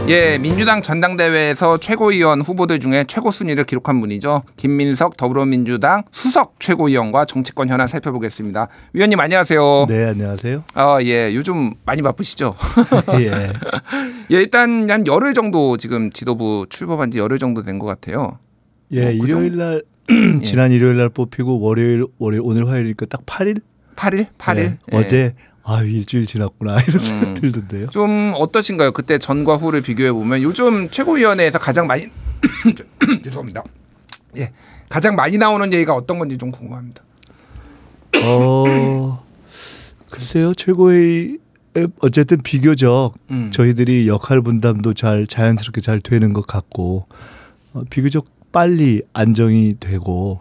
예, 민주당 전당대회에서 최고위원 후보들 중에 최고 순위를 기록한 분이죠. 김민석 더불어민주당 수석 최고위원과 정치권 현안 살펴보겠습니다. 위원님 안녕하세요. 네, 안녕하세요. 예, 요즘 많이 바쁘시죠? 예. 예, 일단 한 열흘 정도 지금 지도부 출범한 지 열흘 정도 된 것 같아요. 예, 일요일 날 지난 일요일 날 뽑히고 월요일 오늘 화요일이니까 딱 8일? 8일? 예, 어제 일주일 지났구나 이런 생각 들던데요. 좀 어떠신가요? 그때 전과 후를 비교해 보면 요즘 최고위원회에서 가장 많이 죄송합니다. 예, 가장 많이 나오는 얘기가 어떤 건지 좀 궁금합니다. 글쎄요, 최고위 어쨌든 비교적 저희들이 역할 분담도 자연스럽게 잘 되는 것 같고 비교적 빨리 안정이 되고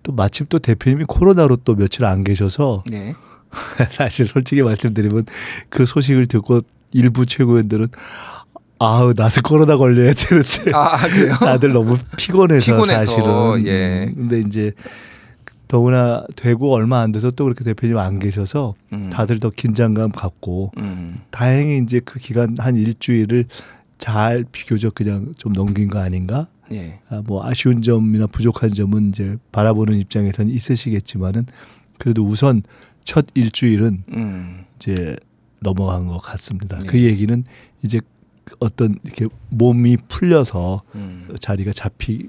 또 마침 또 대표님이 코로나로 또 며칠 안 계셔서. 네. 사실 솔직히 말씀드리면 그 소식을 듣고 일부 최고위원들은 나도 코로나 걸려야 되는데 그래요? 다들 너무 피곤해서 사실은. 예. 근데 이제 더구나 되고 얼마 안 돼서 또 그렇게 대표님 안 계셔서 다들 더 긴장감 갖고 다행히 이제 그 기간 한 일주일을 잘 비교적 그냥 좀 넘긴 거 아닌가? 예. 뭐 아쉬운 점이나 부족한 점은 이제 바라보는 입장에서는 있으시겠지만은 그래도 우선 첫 일주일은 이제 넘어간 것 같습니다. 네. 그 얘기는 이제 어떤 이렇게 몸이 풀려서 자리가 잡히고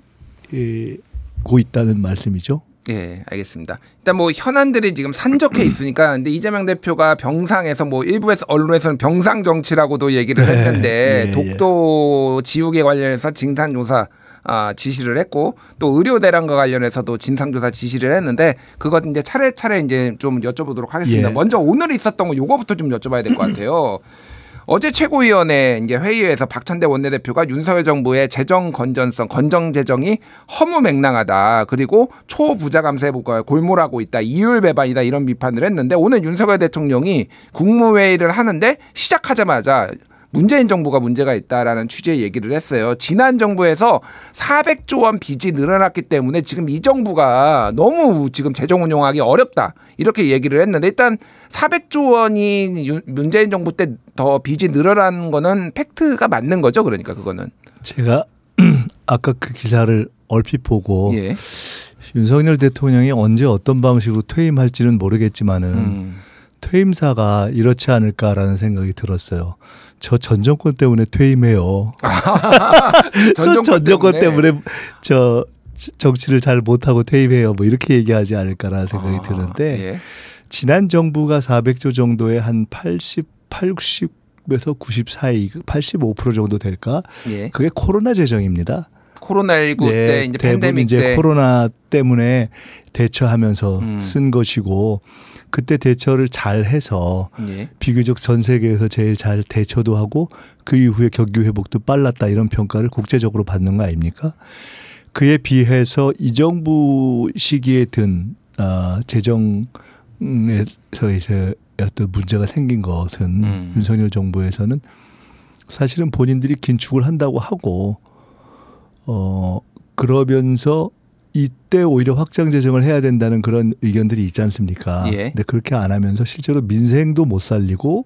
있다는 말씀이죠. 예, 알겠습니다. 일단 뭐 현안들이 지금 산적해 있으니까 근데 이재명 대표가 병상에서 뭐 일부에서 언론에서는 병상 정치라고도 얘기를 했는데 독도 지우개 관련해서 진상조사 지시를 했고 또 의료 대란과 관련해서도 진상조사 지시를 했는데 그것 이제 차례차례 이제 좀 여쭤보도록 하겠습니다. 예. 먼저 오늘 있었던 거 요거부터 좀 여쭤봐야 될 것 같아요. 어제 최고위원회 이제 회의에서 박찬대 원내대표가 윤석열 정부의 재정 건전성, 건정 재정이 허무맹랑하다. 그리고 초부자 감세에 골몰하고 있다. 이율 배반이다. 이런 비판을 했는데 오늘 윤석열 대통령이 국무회의를 하는데 시작하자마자 문재인 정부가 문제가 있다라는 취지의 얘기를 했어요. 지난 정부에서 400조 원 빚이 늘어났기 때문에 지금 이 정부가 너무 지금 재정 운용하기 어렵다. 이렇게 얘기를 했는데 일단 400조 원이 문재인 정부 때 더 빚이 늘어난 거는 팩트가 맞는 거죠. 그러니까 그거는. 제가 아까 그 기사를 얼핏 보고 예. 윤석열 대통령이 언제 어떤 방식으로 퇴임할지는 모르겠지만은 퇴임사가 이렇지 않을까라는 생각이 들었어요. 저 전 정권 때문에 퇴임해요. 전 정권 때문에 저 정치를 잘 못하고 퇴임해요. 뭐 이렇게 얘기하지 않을까라는 생각이 드는데 예. 지난 정부가 400조 정도의 한 80에서 90 사이 85% 정도 될까? 예. 그게 코로나 재정입니다. 코로나19 때 이제 대부분 팬데믹 이제 때 코로나 때문에 대처하면서 쓴 것이고 그때 대처를 잘 해서 비교적 전 세계에서 제일 잘 대처도 하고 그 이후에 경기 회복도 빨랐다 이런 평가를 국제적으로 받는 거 아닙니까? 그에 비해서 이 정부 시기에 든 재정에서 이제 어떤 문제가 생긴 것은 윤석열 정부에서는 사실은 본인들이 긴축을 한다고 하고 그러면서 이때 오히려 확장 재정을 해야 된다는 그런 의견들이 있지 않습니까? 예. 근데 그렇게 안 하면서 실제로 민생도 못 살리고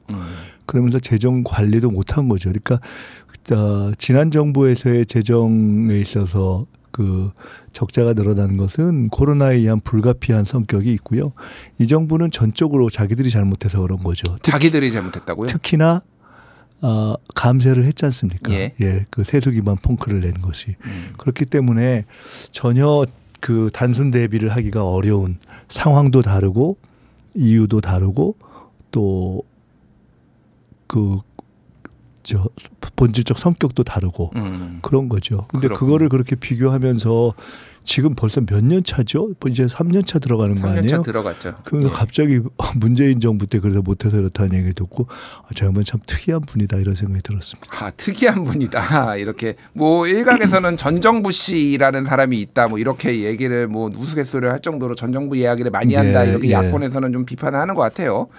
그러면서 재정 관리도 못한 거죠. 그러니까 지난 정부에서의 재정에 있어서 그 적자가 늘어나는 것은 코로나에 의한 불가피한 성격이 있고요. 이 정부는 전적으로 자기들이 잘못해서 그런 거죠. 자기들이 잘못했다고요? 특히나 감세를 했지 않습니까? 예. 그 세수 기반 펑크를 낸 것이. 그렇기 때문에 전혀 그 단순 대비를 하기가 어려운 상황도 다르고 이유도 다르고 또 본질적 성격도 다르고 그런 거죠. 근데 그거를 그렇게 비교하면서 지금 벌써 몇 년 차죠? 이제 3년 차 들어가는 거 아니에요? 3년 차 들어갔죠. 그러면서 갑자기 문재인 정부 때 그래서 못해서 그렇다는 얘기 듣고 저 양반 참 특이한 분이다 이런 생각이 들었습니다. 특이한 분이다. 이렇게 뭐 일각에서는 전 정부 씨라는 사람이 있다. 뭐 이렇게 얘기를 뭐 우스갯소리를 할 정도로 전 정부 이야기를 많이 한다. 이렇게 야권에서는 좀 비판을 하는 것 같아요.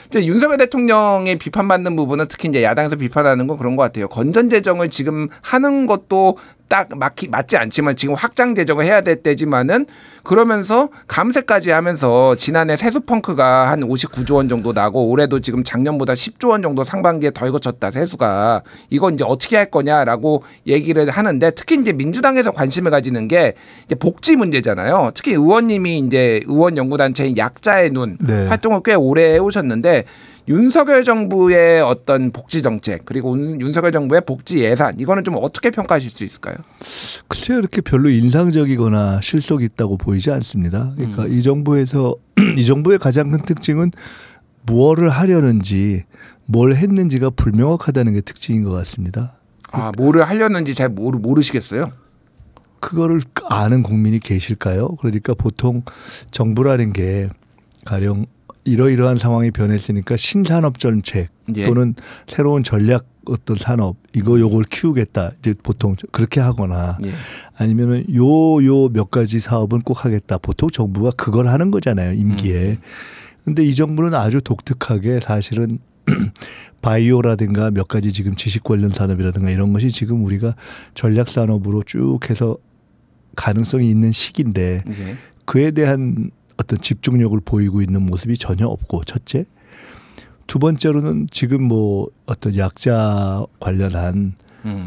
이제 윤석열 대통령의 비판받는 부분은 특히 이제 야당에서 비판하는 건 그런 것 같아요. 같아요. 건전 재정을 지금 하는 것도 딱 맞지 않지만 지금 확장 재정을 해야 될 때지만은 그러면서 감세까지 하면서 지난해 세수펑크가 한 59조 원 정도 나고 올해도 지금 작년보다 10조 원 정도 상반기에 덜 거쳤다 세수가. 이건 이제 어떻게 할 거냐라고 얘기를 하는데 특히 이제 민주당에서 관심을 가지는 게 이제 복지 문제잖아요. 특히 의원님이 이제 의원 연구단체인 약자의 눈 네. 활동을 꽤 오래 해오셨는데 윤석열 정부의 어떤 복지 정책 그리고 윤석열 정부의 복지 예산 이거는 좀 어떻게 평가하실 수 있을까요? 글쎄요, 이렇게 별로 인상적이거나 실속이 있다고 보이지 않습니다. 그러니까 이 정부의 가장 큰 특징은 무엇을 하려는지 뭘 했는지가 불명확하다는 게 특징인 것 같습니다. 아, 뭐를 하려는지 잘 모르시겠어요? 그거를 아는 국민이 계실까요? 그러니까 보통 정부라는 게 가령 이러이러한 상황이 변했으니까 신산업 정책 또는 새로운 전략 어떤 산업 요걸 키우겠다 이제 보통 그렇게 하거나 아니면은 요 몇 가지 사업은 꼭 하겠다 보통 정부가 그걸 하는 거잖아요 임기에. 근데 이 정부는 아주 독특하게 사실은 바이오라든가 몇 가지 지금 지식 관련 산업이라든가 이런 것이 지금 우리가 전략 산업으로 쭉 해서 가능성이 있는 시기인데 그에 대한 어떤 집중력을 보이고 있는 모습이 전혀 없고 첫째. 두 번째로는 지금 뭐 어떤 약자 관련한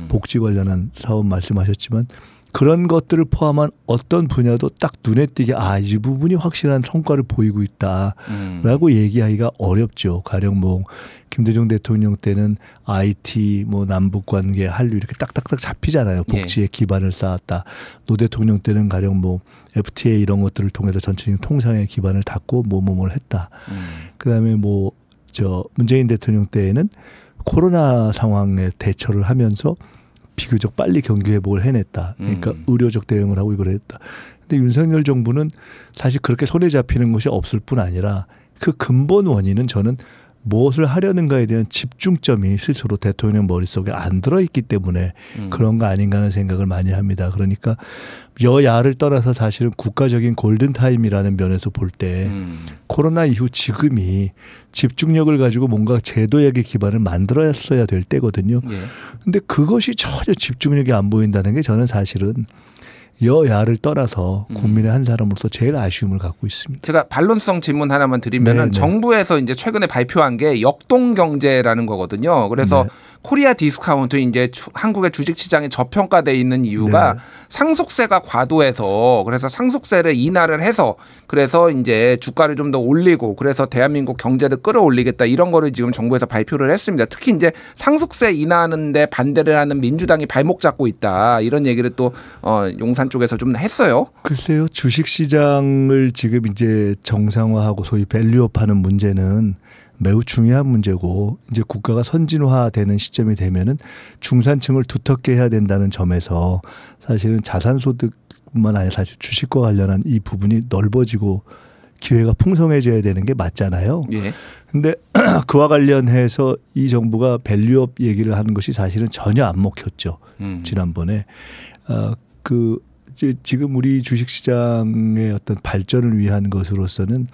복지 관련한 사업 말씀하셨지만 그런 것들을 포함한 어떤 분야도 딱 눈에 띄게 이 부분이 확실한 성과를 보이고 있다라고 얘기하기가 어렵죠. 가령 뭐 김대중 대통령 때는 IT 뭐 남북 관계 한류 이렇게 딱딱딱 잡히잖아요. 복지에 기반을 쌓았다. 노 대통령 때는 가령 뭐 FTA 이런 것들을 통해서 전체적인 통상의 기반을 닫고 뭐를 했다. 그다음에 뭐 문재인 대통령 때에는 코로나 상황에 대처를 하면서 비교적 빨리 경기 회복을 해냈다. 그러니까 의료적 대응을 하고 이걸 했다. 근데 윤석열 정부는 사실 그렇게 손에 잡히는 것이 없을 뿐 아니라 그 근본 원인은 저는 무엇을 하려는가에 대한 집중점이 스스로 대통령 머릿속에 안 들어있기 때문에 그런 거 아닌가 하는 생각을 많이 합니다. 그러니까 여야를 떠나서 사실은 국가적인 골든타임이라는 면에서 볼 때 코로나 이후 지금이 집중력을 가지고 뭔가 제도력의 기반을 만들어야 될 때거든요. 근데 그것이 전혀 집중력이 안 보인다는 게 저는 사실은 여야를 떠나서 국민의 한 사람으로서 제일 아쉬움을 갖고 있습니다. 제가 반론성 질문 하나만 드리면은 정부에서 이제 최근에 발표한 게 역동 경제라는 거거든요. 그래서 코리아 디스카운트 이제 한국의 주식 시장이 저평가돼 있는 이유가 상속세가 과도해서 그래서 상속세를 인하를 해서 그래서 이제 주가를 좀 더 올리고 그래서 대한민국 경제를 끌어올리겠다 이런 거를 지금 정부에서 발표를 했습니다. 특히 이제 상속세 인하하는데 반대를 하는 민주당이 발목 잡고 있다 이런 얘기를 또 용산 쪽에서 좀 했어요. 글쎄요, 주식 시장을 지금 이제 정상화하고 소위 밸류업하는 문제는 매우 중요한 문제고 이제 국가가 선진화되는 시점이 되면은 중산층을 두텁게 해야 된다는 점에서 사실은 자산소득뿐만 아니라 사실 주식과 관련한 이 부분이 넓어지고 기회가 풍성해져야 되는 게 맞잖아요. 그런데 그와 관련해서 이 정부가 밸류업 얘기를 하는 것이 사실은 전혀 안 먹혔죠. 지난번에 지금 우리 주식시장의 어떤 발전을 위한 것으로서는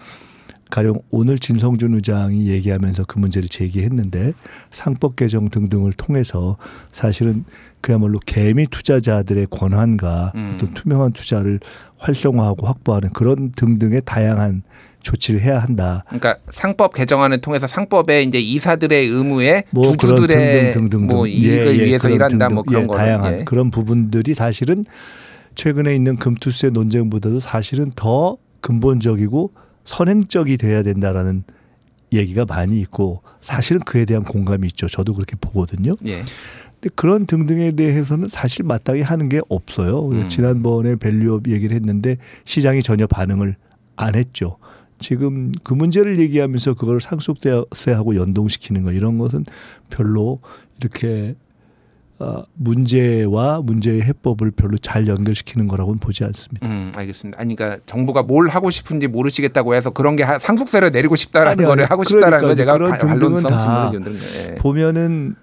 가령 오늘 진성준 의장이 얘기하면서 그 문제를 제기했는데 상법 개정 등등을 통해서 사실은 그야말로 개미 투자자들의 권한과 어떤 투명한 투자를 활성화하고 확보하는 그런 등등의 다양한 조치를 해야 한다. 그러니까 상법 개정안을 통해서 상법에 이제 이사들의 의무에 뭐 주주들의 등등 뭐 이익을 위해서 일한다 뭐 그런 거 다양한 그런 부분들이 사실은 최근에 있는 금투세 논쟁보다도 사실은 더 근본적이고 선행적이 돼야 된다라는 얘기가 많이 있고 사실은 그에 대한 공감이 있죠. 저도 그렇게 보거든요. 근데 그런 등등에 대해서는 사실 마땅히 하는 게 없어요. 지난번에 밸류업 얘기를 했는데 시장이 전혀 반응을 안 했죠. 지금 그 문제를 얘기하면서 그걸 상속세하고 연동시키는 거 이런 것은 별로 이렇게 문제와 문제의 해법을 별로 잘 연결시키는 거라고는 보지 않습니다. 알겠습니다. 아니, 그러니까 정부가 뭘 하고 싶은지 모르시겠다고 해서 그런 게 상속세를 내리고 싶다라는 거를 하고 싶다라는 거 제가 반론성 질문을 드는 거예요. 보면은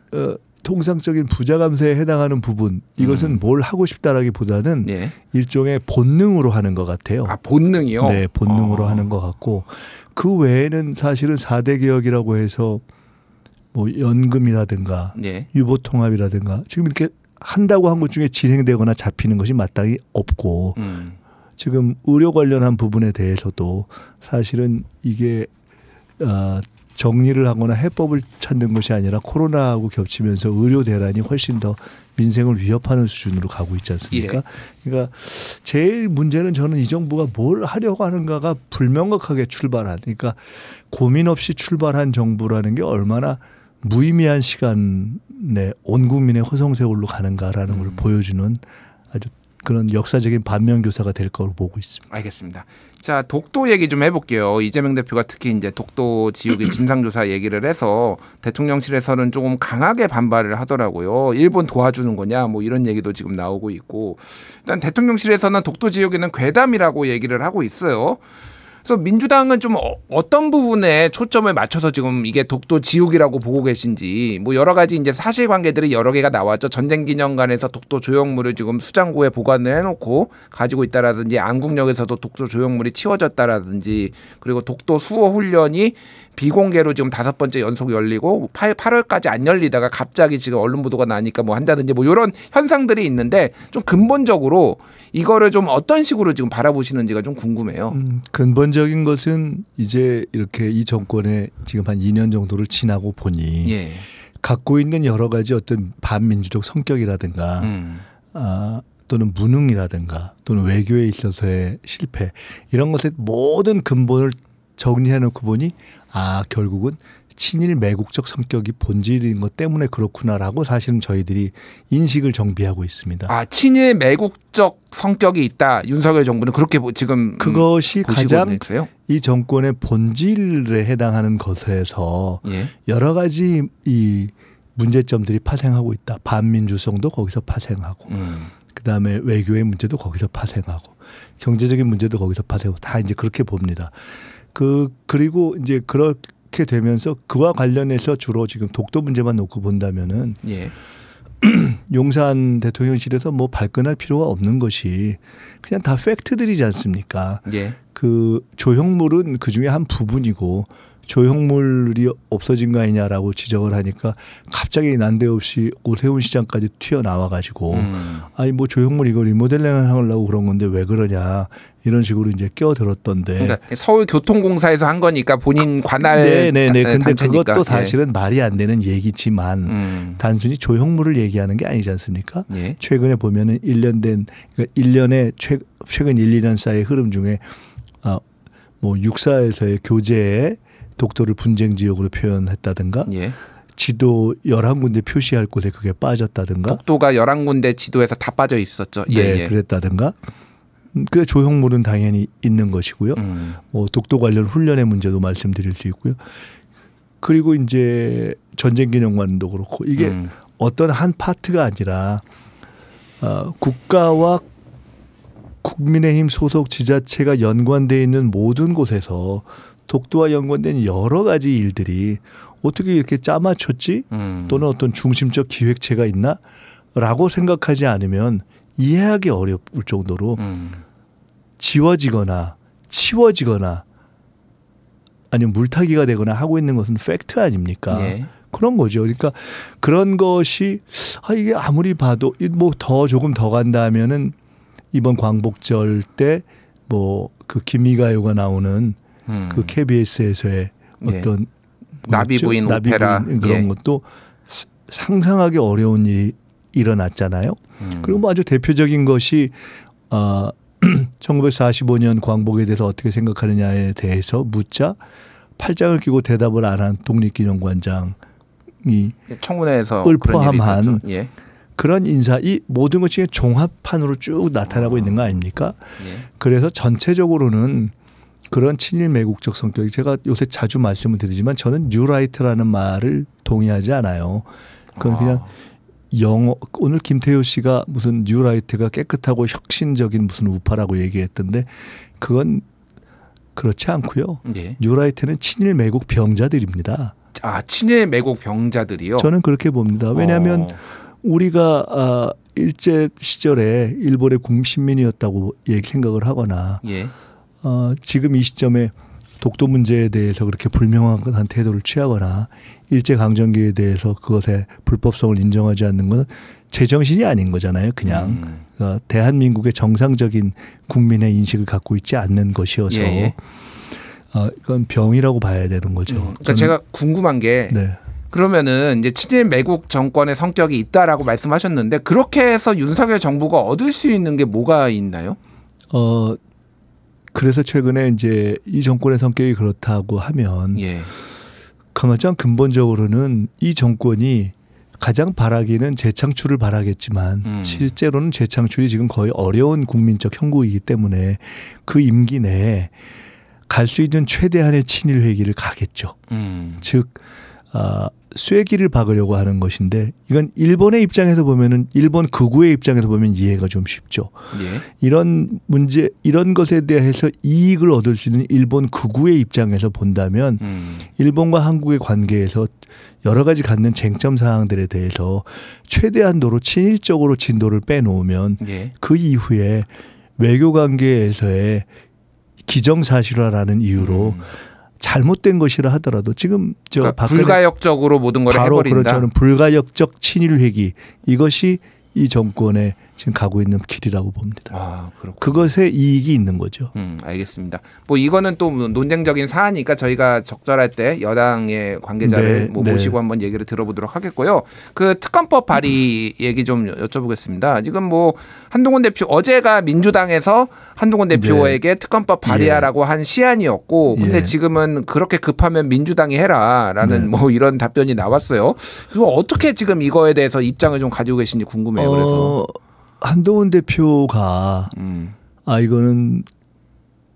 통상적인 부자 감세에 해당하는 부분 이것은 뭘 하고 싶다라기보다는 일종의 본능으로 하는 것 같아요. 아, 본능이요? 네, 본능으로 하는 것 같고 그 외에는 사실은 4대 개혁이라고 해서 뭐 연금이라든가 예. 유보통합이라든가 지금 이렇게 한다고 한 것 중에 진행되거나 잡히는 것이 마땅히 없고 지금 의료 관련한 부분에 대해서도 사실은 이게 정리를 하거나 해법을 찾는 것이 아니라 코로나하고 겹치면서 의료 대란이 훨씬 더 민생을 위협하는 수준으로 가고 있지 않습니까? 예. 그러니까 제일 문제는 저는 이 정부가 뭘 하려고 하는가가 불명확하게 출발한, 그러니까 고민 없이 출발한 정부라는 게 얼마나 무의미한 시간에 온 국민의 허송세월로 가는가라는 걸 보여주는 아주 그런 역사적인 반면교사가 될 거로 보고 있습니다. 알겠습니다. 자, 독도 얘기 좀 해볼게요. 이재명 대표가 특히 이제 독도 지우개 진상조사 얘기를 해서 대통령실에서는 조금 강하게 반발을 하더라고요. 일본 도와주는 거냐 뭐 이런 얘기도 지금 나오고 있고, 일단 대통령실에서는 독도 지우개는 괴담이라고 얘기를 하고 있어요. 그래서 민주당은 좀 어떤 부분에 초점을 맞춰서 지금 이게 독도 지우기라고 보고 계신지, 뭐 여러 가지 이제 사실관계들이 여러 개가 나왔죠. 전쟁기념관에서 독도 조형물을 지금 수장고에 보관을 해놓고 가지고 있다라든지, 안국역에서도 독도 조형물이 치워졌다라든지, 그리고 독도 수호 훈련이 비공개로 지금 5번째 연속 열리고 8월까지 안 열리다가 갑자기 지금 언론 보도가 나니까 뭐 한다든지 뭐 이런 현상들이 있는데, 좀 근본적으로 이거를 좀 어떤 식으로 지금 바라보시는지가 좀 궁금해요. 근본적인 것은 이제 이렇게 이 정권에 지금 한 2년 정도를 지나고 보니 예. 갖고 있는 여러 가지 어떤 반민주적 성격이라든가 또는 무능이라든가 또는 외교에 있어서의 실패, 이런 것의 모든 근본을 정리해 놓고 보니 결국은 친일 매국적 성격이 본질인 것 때문에 그렇구나라고 사실은 저희들이 인식을 정비하고 있습니다. 친일 매국적 성격이 있다. 윤석열 정부는 그렇게 지금 그것이 가장 있어요? 이 정권의 본질에 해당하는 것에서 예. 여러 가지 이 문제점들이 파생하고 있다. 반민주성도 거기서 파생하고 그다음에 외교의 문제도 거기서 파생하고 경제적인 문제도 거기서 파생하고 다 이제 그렇게 봅니다. 그리고 이제 그렇게 되면서 그와 관련해서 주로 지금 독도 문제만 놓고 본다면은 예. 용산 대통령실에서 뭐 발끈할 필요가 없는 것이 그냥 다 팩트들이지 않습니까? 예. 그 조형물은 그 중에 한 부분이고 조형물이 없어진 거 아니냐라고 지적을 하니까 갑자기 난데없이 오세훈 시장까지 튀어나와 가지고 아니 뭐 조형물 이거 리모델링을 하려고 그런 건데 왜 그러냐 이런 식으로 이제 껴들었던데. 그러니까 서울교통공사에서 한 거니까 본인 관할 네네네. 근데 단체니까. 그것도 사실은 말이 안 되는 얘기지만 단순히 조형물을 얘기하는 게 아니지 않습니까? 예. 최근에 보면은 1년에 최근 1, 2년 사이의 흐름 중에 뭐 육사에서의 교재에 독도를 분쟁 지역으로 표현했다든가 예. 지도 11군데 표시할 곳에 그게 빠졌다든가 독도가 11군데 지도에서 다 빠져 있었죠. 네, 예. 그랬다든가 그 조형물은 당연히 있는 것이고요. 뭐 독도 관련 훈련의 문제도 말씀드릴 수 있고요. 그리고 이제 전쟁기념관도 그렇고 이게 어떤 한 파트가 아니라 국가와 국민의힘 소속 지자체가 연관되어 있는 모든 곳에서 독도와 연관된 여러 가지 일들이 어떻게 이렇게 짜맞췄지? 또는 어떤 중심적 기획체가 있나? 라고 생각하지 않으면 이해하기 어려울 정도로 지워지거나 치워지거나 아니면 물타기가 되거나 하고 있는 것은 팩트 아닙니까? 예. 그런 거죠. 그러니까 그런 것이 이게 아무리 봐도 뭐 조금 더 간다 하면은 이번 광복절 때 뭐 그 김미가요가 나오는 그 KBS에서의 어떤 나비부인 오페라 그런 것도 상상하기 어려운 일이 일어났잖아요. 그리고 뭐 아주 대표적인 것이 1945년 광복에 대해서 어떻게 생각하느냐에 대해서 묻자 팔짱을 끼고 대답을 안 한 독립기념관장이 청문회에서 을 포함한 예. 그런 인사, 이 모든 것 중에 종합판으로 쭉 나타나고 있는 거 아닙니까? 예. 그래서 전체적으로는 그런 친일 매국적 성격이, 제가 요새 자주 말씀을 드리지만 저는 뉴라이트라는 말을 동의하지 않아요. 그건 그냥 영어, 오늘 김태효 씨가 무슨 뉴라이트가 깨끗하고 혁신적인 무슨 우파라고 얘기했던데 그건 그렇지 않고요. 예. 뉴라이트는 친일 매국 병자들입니다. 친일 매국 병자들이요? 저는 그렇게 봅니다. 왜냐하면 우리가 일제 시절에 일본의 국민이었다고 생각을 하거나 예. 지금 이 시점에 독도 문제에 대해서 그렇게 불명확한 태도를 취하거나 일제강점기에 대해서 그것의 불법성을 인정하지 않는 건 제정신이 아닌 거잖아요. 그냥 대한민국의 정상적인 국민의 인식을 갖고 있지 않는 것이어서 예. 이건 병이라고 봐야 되는 거죠. 그러니까 제가 궁금한 게 네. 그러면은 이제 친일 매국 정권의 성격이 있다라고 말씀하셨는데 그렇게 해서 윤석열 정부가 얻을 수 있는 게 뭐가 있나요? 그래서 최근에 이제 이 정권의 성격이 그렇다고 하면 예. 가장 근본적으로는 이 정권이 가장 바라기는 재창출을 바라겠지만 실제로는 재창출이 지금 거의 어려운 국민적 형국이기 때문에 그 임기 내에 갈 수 있는 최대한의 친일 회기를 가겠죠. 즉 쐐기를 박으려고 하는 것인데 이건 일본의 입장에서 보면은 일본 극우의 입장에서 보면 이해가 좀 쉽죠. 예. 이런 문제 이런 것에 대해서 이익을 얻을 수 있는 일본 극우의 입장에서 본다면 일본과 한국의 관계에서 여러 가지 갖는 쟁점 사항들에 대해서 최대한도로 친일적으로 진도를 빼놓으면 예. 그 이후에 외교 관계에서의 기정사실화라는 이유로 잘못된 것이라 하더라도 지금 그러니까 불가역적으로 모든 걸 바로 해버린다. 그렇죠. 불가역적 친일 회기 이것이 이 정권에 지금 가고 있는 길이라고 봅니다. 아, 그렇군요. 그것에 이익이 있는 거죠. 알겠습니다. 뭐 이거는 또 논쟁적인 사안이니까 저희가 적절할 때 여당의 관계자를 모시고 한번 얘기를 들어보도록 하겠고요. 그 특검법 발의 얘기 좀 여쭤보겠습니다. 지금 뭐 한동훈 대표 어제가 민주당에서 한동훈 대표에게 특검법 발의하라고 한 시안이었고, 근데 지금은 그렇게 급하면 민주당이 해라라는 뭐 이런 답변이 나왔어요. 그거 어떻게 지금 이거에 대해서 입장을 좀 가지고 계신지 궁금해요. 그래서. 한동훈 대표가 이거는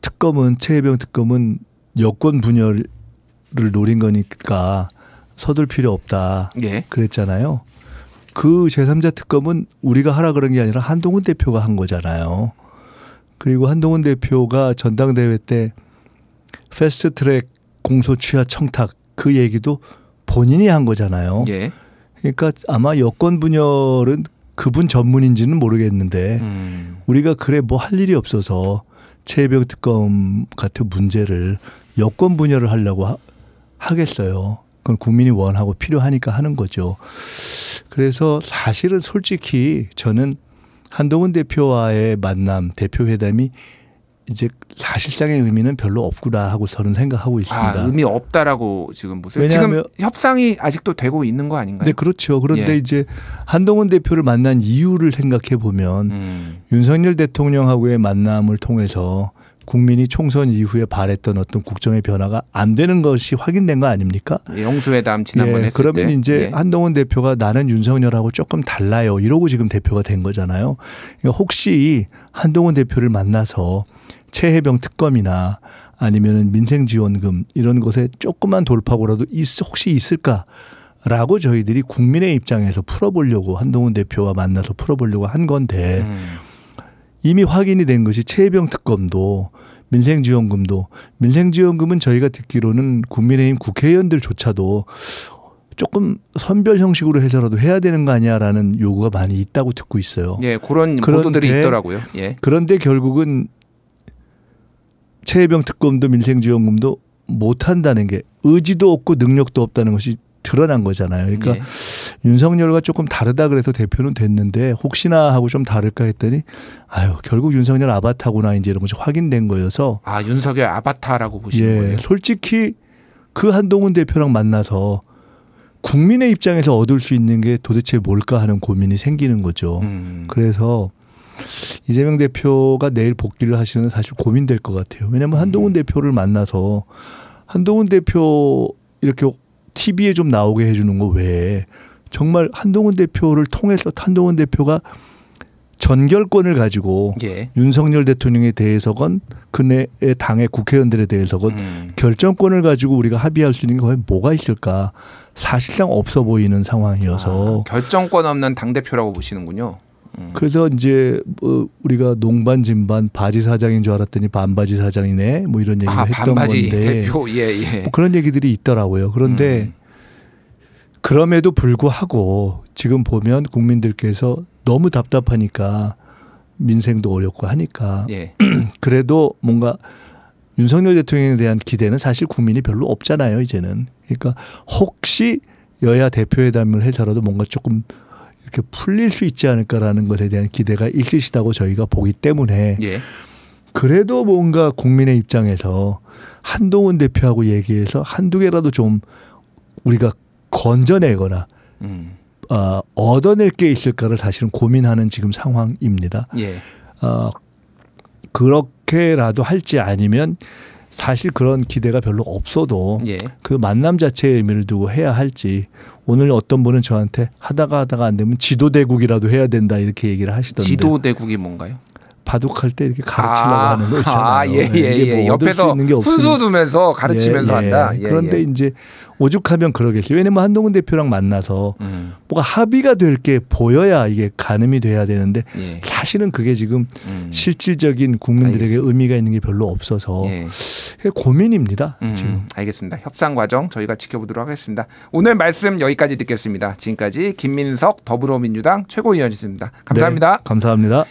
특검은 최혜병 특검은 여권 분열을 노린 거니까 서둘 필요 없다 그랬잖아요. 그 제3자 특검은 우리가 하라 그런 게 아니라 한동훈 대표가 한 거잖아요. 그리고 한동훈 대표가 전당대회 때 패스트트랙 공소 취하 청탁 그 얘기도 본인이 한 거잖아요. 그러니까 아마 여권 분열은 그분 전문인지는 모르겠는데 우리가 그래 뭐 할 일이 없어서 최혜병 특검 같은 문제를 여권 분열을 하려고 하겠어요. 그건 국민이 원하고 필요하니까 하는 거죠. 그래서 사실은 솔직히 저는 한동훈 대표와의 만남, 대표회담이 이제 사실상의 의미는 별로 없구나 하고 저는 생각하고 있습니다. 의미 없다라고 지금 보세요. 지금 협상이 아직도 되고 있는 거 아닌가요? 네, 그렇죠. 그런데 이제 한동훈 대표를 만난 이유를 생각해 보면 윤석열 대통령하고의 만남을 통해서 국민이 총선 이후에 바랬던 어떤 국정의 변화가 안 되는 것이 확인된 거 아닙니까? 영수회담 지난번에 했을 때. 그러면 이제 한동훈 대표가 나는 윤석열하고 조금 달라요. 이러고 지금 대표가 된 거잖아요. 그러니까 혹시 한동훈 대표를 만나서 최혜병 특검이나 아니면은 민생지원금 이런 것에 조그만 돌파구라도 혹시 있을까라고 저희들이 국민의 입장에서 풀어보려고 한동훈 대표와 만나서 풀어보려고 한 건데 이미 확인이 된 것이 최혜병 특검도 민생지원금도 민생지원금은 저희가 듣기로는 국민의힘 국회의원들조차도 조금 선별 형식으로 해서라도 해야 되는 거 아니야라는 요구가 많이 있다고 듣고 있어요. 그런 보도들이 있더라고요. 그런데 결국은 최혜병 특검도 민생지원금도 못한다는 게 의지도 없고 능력도 없다는 것이 드러난 거잖아요. 그러니까 윤석열과 조금 다르다 그래서 대표는 됐는데 혹시나 하고 좀 다를까 했더니 결국 윤석열 아바타구나 이제 이런 것이 확인된 거여서 윤석열 아바타라고 보시는 거예요? 솔직히 그 한동훈 대표랑 만나서 국민의 입장에서 얻을 수 있는 게 도대체 뭘까 하는 고민이 생기는 거죠. 그래서 이재명 대표가 내일 복귀를 하시는 사실 고민될 것 같아요. 왜냐하면 한동훈 대표를 만나서 한동훈 대표 이렇게 TV에 좀 나오게 해주는 거 외에 정말 한동훈 대표를 통해서 한동훈 대표가 전결권을 가지고 윤석열 대통령에 대해서건 그네의 당의 국회의원들에 대해서건 결정권을 가지고 우리가 합의할 수 있는 게 과연 뭐가 있을까 사실상 없어 보이는 상황이어서 결정권 없는 당대표라고 보시는군요. 그래서 이제 우리가 농반 진반 바지 사장인 줄 알았더니 반바지 사장이네 뭐 이런 얘기를 했던 반바지 건데 대표 뭐 그런 얘기들이 있더라고요. 그런데 그럼에도 불구하고 지금 보면 국민들께서 너무 답답하니까 민생도 어렵고 하니까 그래도 뭔가 윤석열 대통령에 대한 기대는 사실 국민이 별로 없잖아요, 이제는. 그러니까 혹시 여야 대표회담을 해서라도 뭔가 조금 이렇게 풀릴 수 있지 않을까라는 것에 대한 기대가 있으시다고 저희가 보기 때문에 예. 그래도 뭔가 국민의 입장에서 한동훈 대표하고 얘기해서 한두 개라도 좀 우리가 건져내거나 얻어낼 게 있을까를 사실은 고민하는 지금 상황입니다. 예. 그렇게라도 할지 아니면 사실 그런 기대가 별로 없어도 예. 그 만남 자체의 의미를 두고 해야 할지. 오늘 어떤 분은 저한테 하다가 안 되면 지도대국이라도 해야 된다 이렇게 얘기를 하시던데. 지도대국이 뭔가요? 바둑할 때 이렇게 가르치려고 하는 거 있잖아요. 예. 뭐 옆에서 순수 두면서 가르치면서 한다. 그런데 이제 오죽하면 그러겠어요. 왜냐면 한동훈 대표랑 만나서 뭐가 합의가 될 게 보여야 이게 가늠이 돼야 되는데 사실은 그게 지금 실질적인 국민들에게 의미가 있는 게 별로 없어서 고민입니다. 지금. 알겠습니다. 협상 과정 저희가 지켜보도록 하겠습니다. 오늘 말씀 여기까지 듣겠습니다. 지금까지 김민석 더불어민주당 최고위원이었습니다. 감사합니다. 네, 감사합니다.